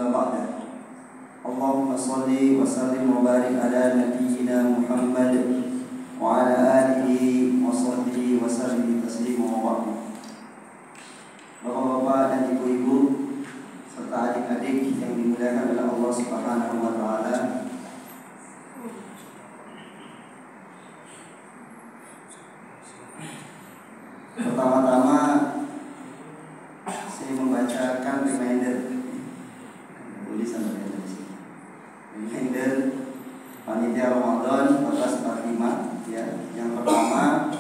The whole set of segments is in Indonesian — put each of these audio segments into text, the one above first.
رسول بعده. اللهم صل وسلم وبارك على نبينا محمد وعلى آله وصحبه وسلم تسليما وبعد. Bapak-bapak dan ibu-ibu serta adik-adik yang dimuliakan oleh Allah Subhanahu wa taala. Pertama-tama saya membacakan reminder panitia Ramadan 1445 ya. Yang pertama,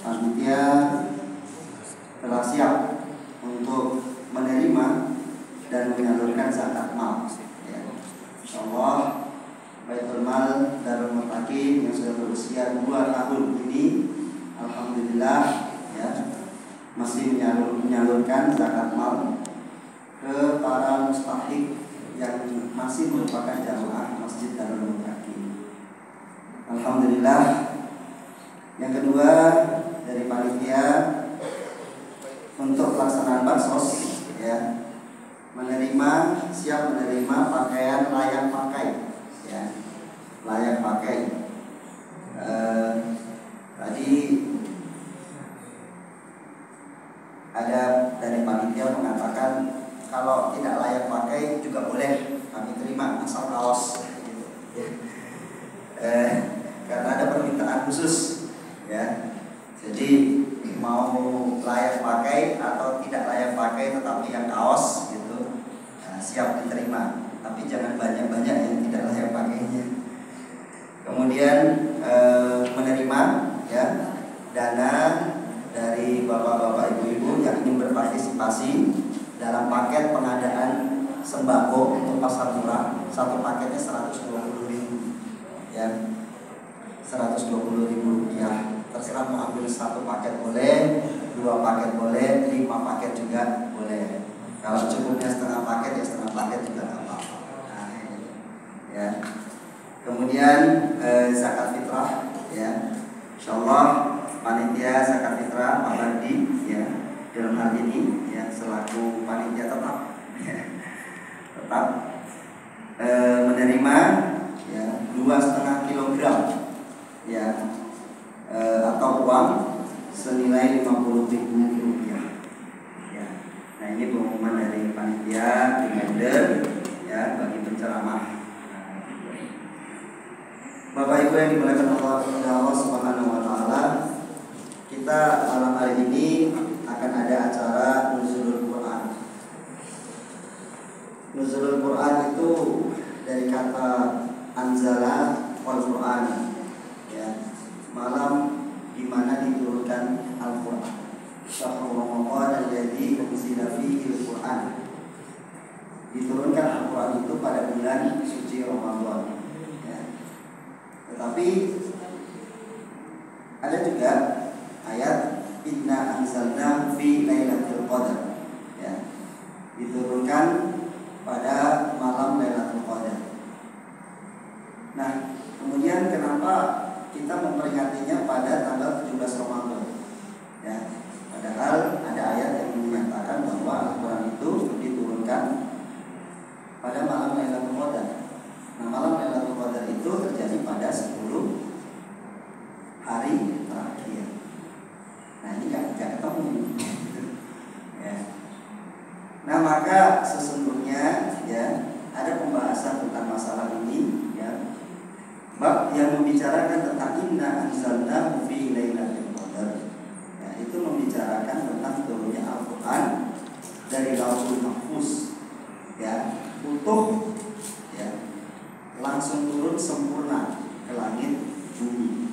panitia telah siap untuk menerima dan menyalurkan zakat mal ya. Insyaallah Baitul Mal Darul Muttaqin yang sudah berusia 2 tahun ini alhamdulillah ya masih menyalurkan zakat mal ke para mustahik yang masih merupakan jamaah Masjid Darul Muttaqin. Alhamdulillah. Yang kedua, dari panitia untuk pelaksanaan bansos ya, siap menerima pakaian layak pakai ya, layak pakai. Tadi ada dari panitia mengatakan kalau tidak layak pakai juga boleh kami terima asal kaos gitu. Karena ada permintaan khusus ya. Jadi mau layak pakai atau tidak layak pakai tetapi yang kaos gitu siap diterima. Tapi jangan banyak-banyak yang tidak layak pakainya. Kemudian menerima ya dana dari bapak-bapak ibu-ibu yang ingin berpartisipasi dalam paket pengadaan sembako untuk pasar murah. Satu paketnya 120.000 ya, 120.000 rupiah. Terserah mau ambil satu paket boleh, 2 paket boleh, 5 paket juga boleh. Kalau cukupnya setengah paket ya setengah paket juga tidak apa-apa. Nah, ya. Kemudian zakat fitrah ya. Insyaallah panitia zakat fitrah Pak Bandi ya dalam hal ini ya selaku panitia tetap ya, tetap menerima ya 2,5 kilogram ya atau uang senilai 50.000 rupiah ya. Nah ini pengumuman dari panitia reminder ya bagi penceramah. Bapak Ibu yang dimuliakan Allah Subhanahu wa taala, kita malam hari ini akan ada acara Nuzulul Quran. Nuzulul Quran itu dari kata anzala wal Quran ya, malam di mana diturunkan Al-Qur'an. Syahrul Ramadan alladzi unzila fihi al-Qur'an. Diturunkan Al-Qur'an itu pada bulan suci Ramadan. Tetapi ada juga ayat inna anzalna fi lailatul qadar ya, diturunkan pada malam Lailatul Qadar. Nah, kemudian kenapa kita memperingatinya pada tanggal 17 Ramadan ya, padahal ada ayat yang menyatakan bahwa Al-Qur'an itu diturunkan pada malam Lailatul Qadar. Nah, malam Lailatul Qadar itu terjadi pada 10 hari terakhir. Nah, ini gak ketemu ya. Nah, maka sesungguhnya ya ada pembahasan tentang masalah ini ya. Bab yang membicarakan tentang inna anzalnahu fi lailatul qadar. Ya, itu membicarakan tentang turunnya Al-Qur'an dari Lauhul Mahfuz ya, utuh ya, langsung turun sempurna ke langit bumi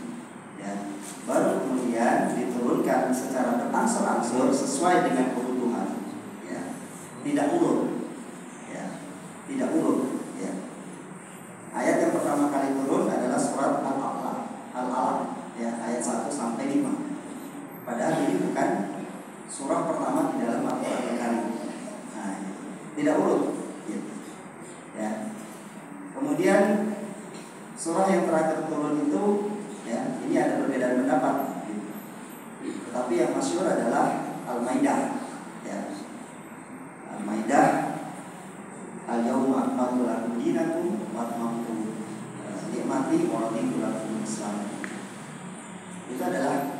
ya. Baru kemudian diturunkan secara berangsur-angsur sesuai dengan kebutuhan ya. Tidak urut ya, tidak urut ya. Ayat yang pertama kali turun adalah surat Al-Alaq ya, ayat 1 sampai 5. Padahal ini bukan surah pertama di dalam Al-Qur'an Al-Karim. Nah, tidak urut gitu. Ya. Kemudian surah yang terakhir turun itu ya, ini ada perbedaan pendapat gitu. Tetapi yang masyhur adalah Al-Maidah ya. Al-Maidah al-yawma akmaltu lakum dinakum wa atmamtu nikmati wa raditu lakum Islam. Itu adalah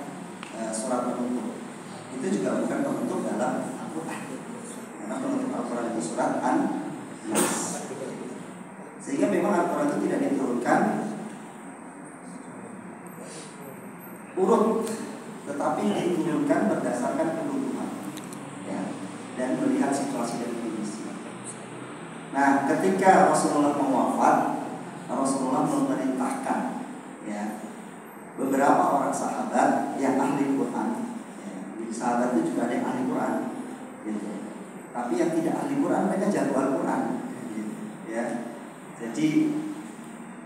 surat penutup. Itu juga bukan penutup dalam Al-Quran, karena penutup Al-Quran itu surat An-Nas. Sehingga memang Al-Quran itu tidak diturunkan urut, tetapi diturunkan berdasarkan kebutuhan, ya, dan melihat situasi dan kondisi. Nah, ketika Rasulullah mau wafat, Rasulullah memerintahkan, ya, beberapa orang sahabat yang ahli Quran, ya, sahabat itu juga ada yang ahli Quran, gitu. Tapi yang tidak ahli Quran mereka jago Al-Quran, ya. Jadi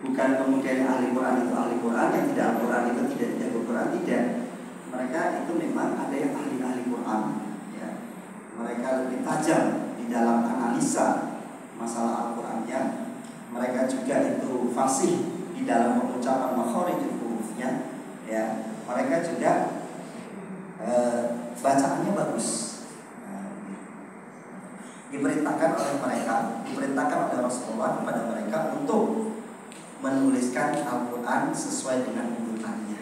bukan kemudian yang ahli Quran itu ahli Quran, yang tidak Al-Quran itu tidak jago Quran, tidak. Mereka itu memang ada yang ahli Quran, ya. Mereka lebih tajam di dalam analisa masalah Al-Qurannya. Mereka juga itu fasih di dalam pengucapan makharijul hurufnya, ya. Mereka juga bacaannya bagus. Diperintahkan oleh mereka, diperintahkan oleh Rasulullah kepada mereka untuk menuliskan Al-Quran sesuai dengan urutannya.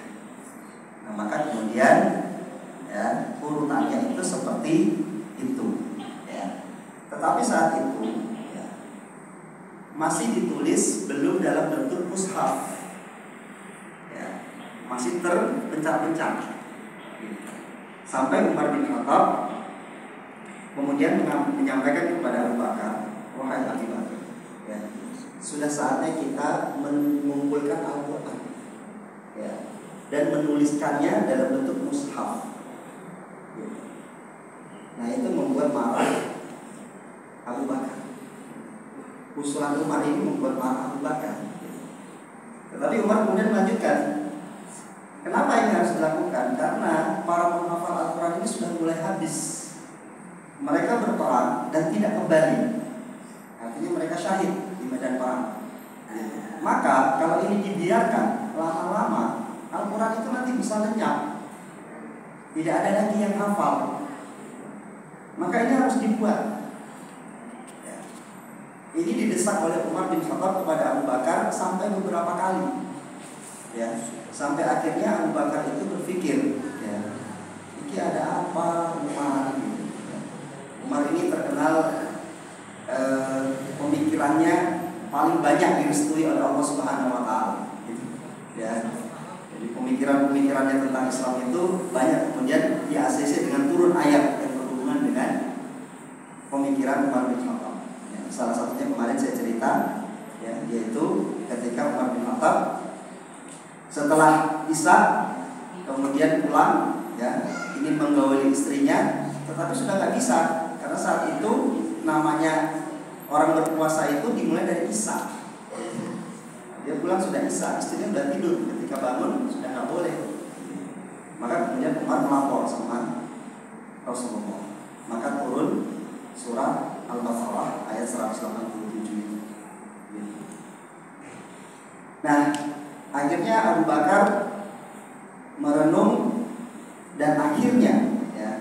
Nah, maka kemudian, ya, urutannya itu seperti itu, ya. Tetapi saat itu, ya, masih ditulis belum dalam bentuk mushaf, ya, masih terpencar-pencar. Sampai Umar bin Khattab kemudian menyampaikan kepada Abu Bakar, wahai Abu Bakar, ya, sudah saatnya kita mengumpulkan Al-Quran, ya, dan menuliskannya dalam bentuk mushaf. Nah, itu membuat marah Abu Bakar. Usulan Umar ini membuat marah Abu Bakar. Tetapi Umar kemudian melanjutkan, kenapa ini harus dilakukan? Karena para penghafal Al-Quran ini sudah mulai habis. Mereka berperang dan tidak kembali. Artinya mereka syahid di medan perang. Maka kalau ini dibiarkan lama-lama, Al-Quran itu nanti bisa lenyap. Tidak ada lagi yang hafal. Maka ini harus dibuat. Ini didesak oleh Umar bin Khattab kepada Abu Bakar sampai beberapa kali, ya, sampai akhirnya Abu Bakar itu berpikir, ya, ini ada apa Umar? Umar ini terkenal pemikirannya paling banyak direstui oleh Allah Subhanahu Wa Taala, ya. Jadi pemikirannya tentang Islam itu banyak kemudian di ACC dengan turun ayat yang berhubungan dengan pemikiran Umar bin Khattab. Ya, salah satunya kemarin saya cerita, ya, yaitu ketika Umar bin Khattab setelah Isya kemudian pulang, ya, ingin menggauli istrinya, tetapi sudah nggak bisa. Karena saat itu namanya orang berpuasa itu dimulai dari Isya. Dia pulang sudah Isya, istrinya sudah tidur. Ketika bangun sudah nggak boleh. Maka kemudian Umar melapor sama Rasulullah. Maka turun surah Al-Baqarah ayat 187. Nah, akhirnya Abu Bakar merenung dan akhirnya, ya,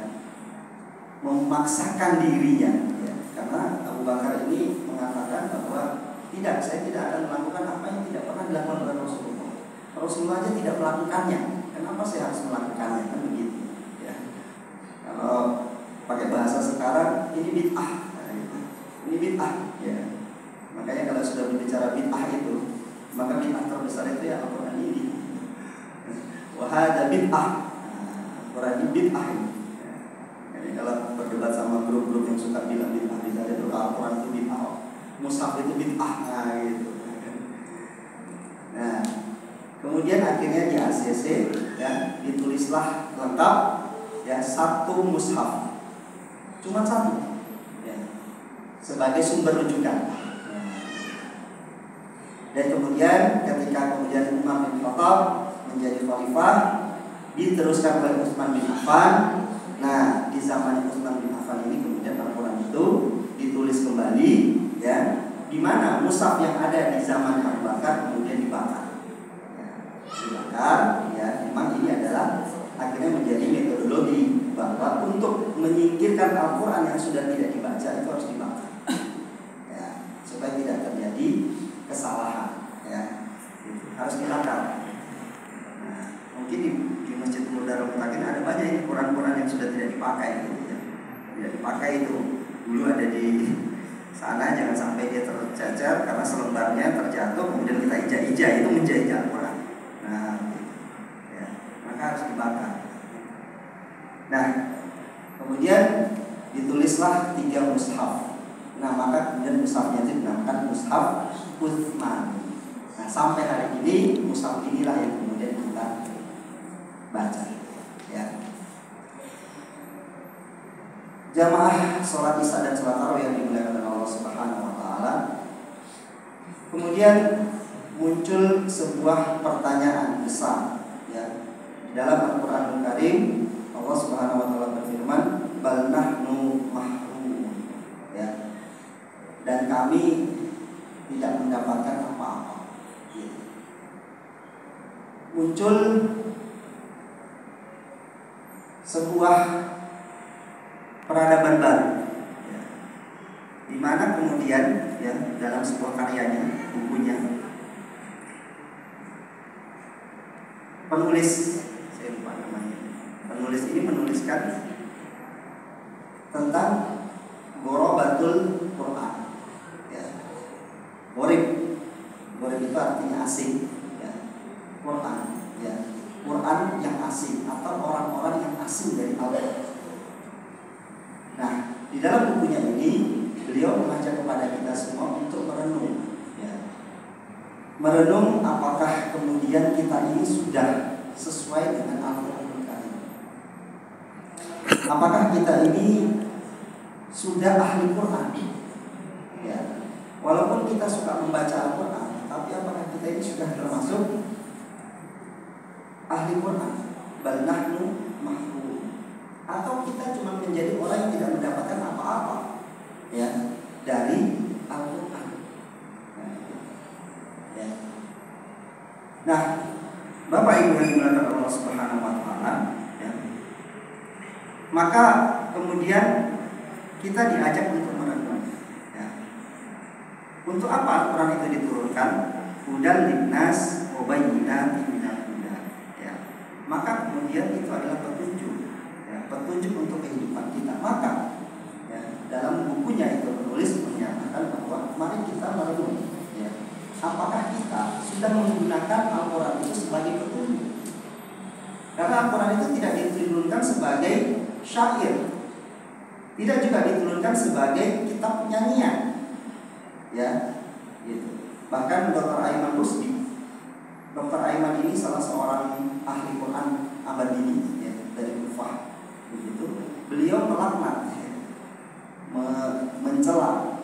memaksakan dirinya, ya, karena Abu Bakar ini mengatakan bahwa tidak, saya tidak akan melakukan apa yang tidak pernah dilakukan oleh Rasulullah. Rasulullah aja tidak melakukannya, kenapa saya harus melakukannya, kan begitu, ya. Kalau pakai bahasa sekarang ini bid'ah, ini bid'ah, ya. Makanya kalau sudah berbicara bid'ah itu, maka bid'ah terbesar itu ya Al-Quran ini. Wahada bid'ah, Al-Quran ini bid'ah ini. Jadi kalau berdebat sama grup-grup yang suka bilang bid'ah, misalnya itu Al-Quran itu bid'ah, mushaf itu bid'ah, nah gitu. Nah, kemudian akhirnya di ACC, ya, ditulislah lengkap, ya, satu mushaf, cuma satu, ya, sebagai sumber rujukan. Dan kemudian ketika kemudian Umar bin Khattab menjadi khalifah, diteruskan oleh Utsman bin Affan. Nah, di zaman Utsman bin Affan ini kemudian Al-Quran itu ditulis kembali, ya, di mana mushaf yang ada di zaman Abu Bakar kemudian dibakar, ya, dibakar, ya. Memang ini adalah akhirnya menjadi metodologi bahwa untuk menyingkirkan Al-Quran yang sudah tidak dibaca itu harus dibakar, ya, harus dibakar. Nah, mungkin di Masjid Darul Mutakin ada banyak ini Quran-Quran yang sudah tidak dipakai gitu ya. Tidak dipakai itu dulu ada di sana, jangan sampai dia tercecer karena selembarnya terjatuh kemudian kita ijak-ijak, itu menjajah Al-Quran. Nah, gitu. Ya, maka harus dibakar. Nah, kemudian ditulislah 3 mushaf. Nah, maka kemudian mushafnya itu dinamakan mushaf Utsmani. Nah, sampai hari ini mushaf inilah yang kemudian kita baca. Ya. Jamaah sholat isya dan sholat tarawih yang dimuliakan oleh Allah Subhanahu wa taala. Kemudian muncul sebuah pertanyaan besar ya. Di dalam Al-Qur'anul Karim Allah Subhanahu wa taala berfirman, "Bal nahnu mahrum." Ya. Dan kami tidak mendapatkan apa-apa. Ya. Muncul sebuah peradaban baru ya. Di mana kemudian ya dalam sebuah karyanya, bukunya, penulis, saya lupa namanya, penulis ini menuliskan tentang Ghorobatul Quran ya. Gharib itu artinya asing ya. Quran ya, Quran yang asing atau orang-orang yang asing dari Allah. Nah, di dalam bukunya ini beliau mengajak kepada kita semua untuk merenung ya. Merenung apakah kemudian kita ini sudah sesuai dengan Al-Qur'an Karim. Apakah kita ini sudah ahli Quran ya. Walaupun kita suka membaca Al-Quran, tapi apakah kita ini sudah termasuk ahli Quran? Bal nahnu mahrum. Atau kita cuma menjadi orang yang tidak mendapatkan apa-apa ya dari Al-Quran. Ya. Nah, Bapak Ibu yang dimuliakan Allah Subhanahu wa taala ya. Maka kemudian kita diajak untuk merenung ya. Untuk apa Al-Quran itu diturunkan? Hudan linnas wa bayyinatin minal huda ya. Maka kemudian itu adalah petunjuk untuk kehidupan kita. Maka ya, dalam bukunya itu penulis menyatakan bahwa mari kita merenung ya, apakah kita sudah menggunakan Al-Quran itu sebagai petunjuk. Karena Al-Quran itu tidak diturunkan sebagai syair, tidak juga diturunkan sebagai kitab nyanyian ya gitu. Bahkan Dr. Aiman Rusdi, Dr. Aiman ini salah seorang ahli Quran abad ini ya, dari Kufah. Begitu, beliau melaknat, mencela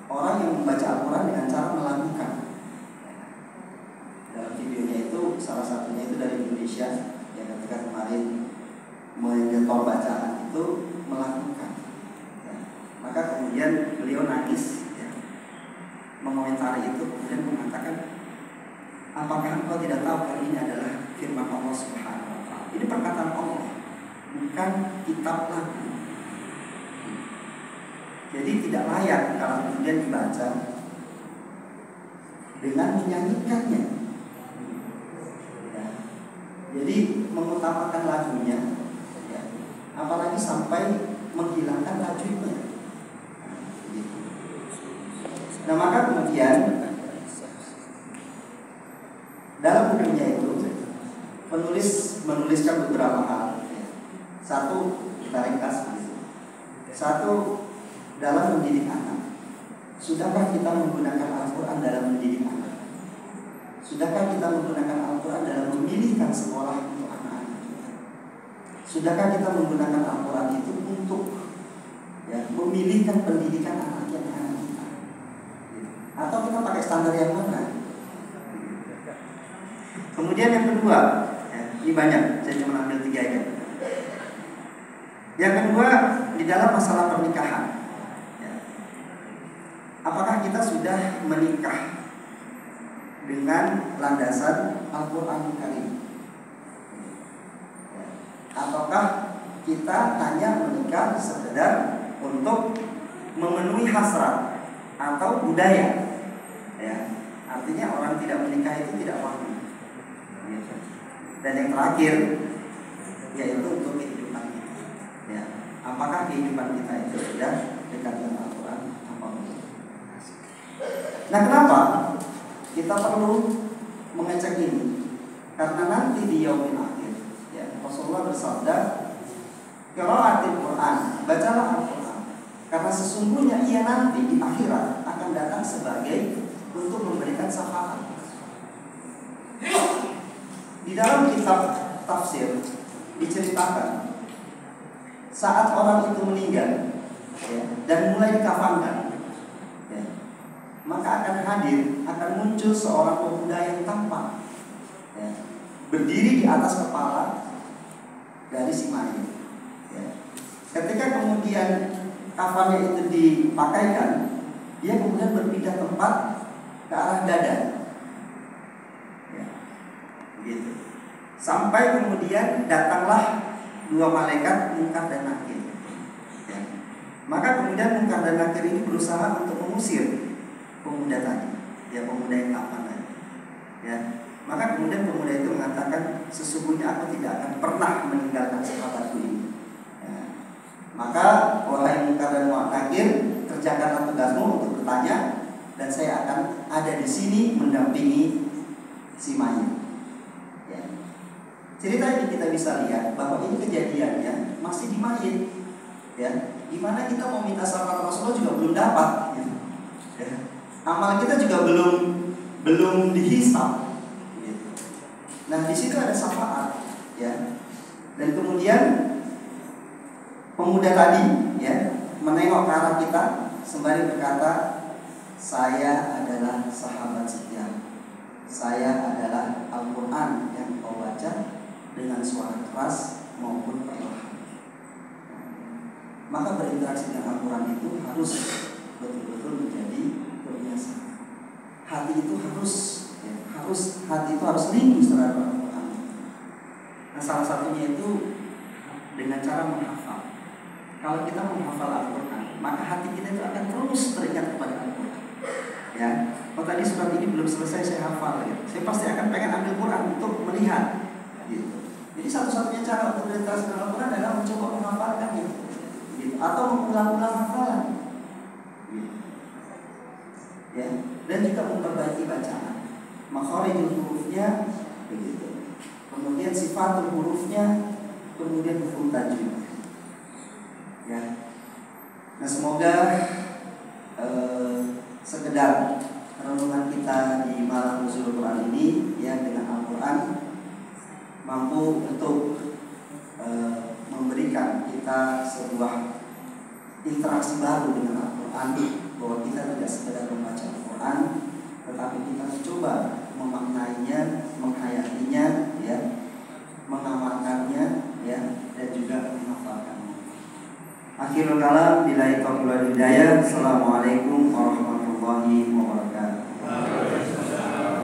orang yang membaca Al-Quran dengan cara melakukan. Dalam videonya itu salah satunya itu dari Indonesia yang ketika kemarin menyetor bacaan itu melakukan. Ya. Maka kemudian beliau nangis, ya, mengomentari itu, kemudian mengatakan, apakah engkau tidak tahu kalau ini adalah firman Allah Subhanahu wa taala? Ini perkataan Allah, bukan kitab lagu. Jadi tidak layak kalau kemudian dibaca dengan menyanyikannya ya. Jadi mengutamakan lagunya ya. Apalagi sampai menghilangkan tajwidnya. Nah maka kemudian dalam bukunya itu penulis menuliskan beberapa hal. Satu, kita ringkas. Satu, dalam mendidik anak. Sudahkah kita menggunakan Al-Quran dalam mendidik anak? Sudahkah kita menggunakan Al-Quran dalam memilihkan sekolah untuk anak-anak kita? Sudahkah kita menggunakan Al-Quran itu untuk ya, memilihkan pendidikan anak kita? Atau kita pakai standar yang mana? Kemudian yang kedua, ya, ini banyak, saya cuma ambil 3 aja. Yang kedua, di dalam masalah pernikahan ya. Apakah kita sudah menikah dengan landasan Al-Quran Karim? Ataukah kita hanya menikah sekedar untuk memenuhi hasrat atau budaya ya, Artinya orang tidak menikah itu tidak wahyu. Dan yang terakhir yaitu untuk kehidupan kita. Ya, apakah kehidupan kita itu sudah dekat dengan Al-Quran apa belum? Nah, kenapa kita perlu mengecek ini? Karena nanti di yaumil akhir, ya, Rasulullah bersabda, qira'atil Quran, bacalah Al-Quran, karena sesungguhnya ia nanti di akhirat akan datang sebagai untuk memberikan syafaat. Di dalam kitab tafsir diceritakan saat orang itu meninggal, ya, dan mulai dikafankan, ya, maka akan hadir, akan muncul seorang pemuda yang tampan, ya, berdiri di atas kepala dari si mayit. Ya. Ketika kemudian kafannya itu dipakaikan, dia kemudian berpindah tempat ke arah dada, ya, gitu. Sampai kemudian datanglah dua malaikat Munkar dan Nakir. Ya. Maka kemudian Munkar dan Nakir ini berusaha untuk mengusir pemuda tadi, ya, pemuda yang tampan tadi. Ya. Maka kemudian pemuda itu mengatakan, sesungguhnya aku tidak akan pernah meninggalkan sahabatku ini. Ya. Maka wahai Munkar dan Nakir, kerjakanlah tugasmu untuk bertanya, dan saya akan ada di sini mendampingi si mayit. Ya. Cerita ini kita bisa lihat bahwa ini kejadiannya masih di mayit, ya, dimana kita mau minta syafaat Rasulullah juga belum dapat, gitu. Ya. Amal kita juga belum dihisab, gitu. Nah, di situ ada syafaat, ya. Dan kemudian pemuda tadi, ya, menengok ke arah kita sembari berkata, saya adalah sahabat setia. Saya adalah Al-Quran yang kau baca dengan suara keras maupun perlahan. Maka berinteraksi dengan Al-Quran itu harus betul-betul menjadi kebiasaan. Hati itu harus rindu terhadap Al-Quran. Nah, salah satunya itu dengan cara menghafal. Kalau kita menghafal Al-Quran, maka hati kita itu akan terus teringat kepada Al-Quran. Ya, kalau tadi surat ini belum selesai saya hafal, ya, saya pasti akan pengen ambil Quran untuk melihat, gitu. Jadi satu-satunya cara untuk berinteraksi dengan Al-Quran adalah mencoba menghafalkannya, gitu, atau mengulang-ulang hafalan, gitu. Ya, dan juga memperbaiki bacaan, makharijul hurufnya, begitu. Kemudian sifatul hurufnya, kemudian huruf tajwid. Ya. Nah, semoga sekedar renungan kita di malam Nuzulul Quran ini, ya, dengan Al-Quran mampu untuk memberikan kita sebuah interaksi baru dengan Al-Quran, bahwa kita tidak sekedar membaca Al-Quran, tetapi kita mencoba memaknainya, menghayatinya, ya, mengamalkannya, ya, dan juga menghafalkannya. Akhirul kalam, billahi taufiq wal hidayah. Assalamualaikum warahmatullahi wabarakatuh.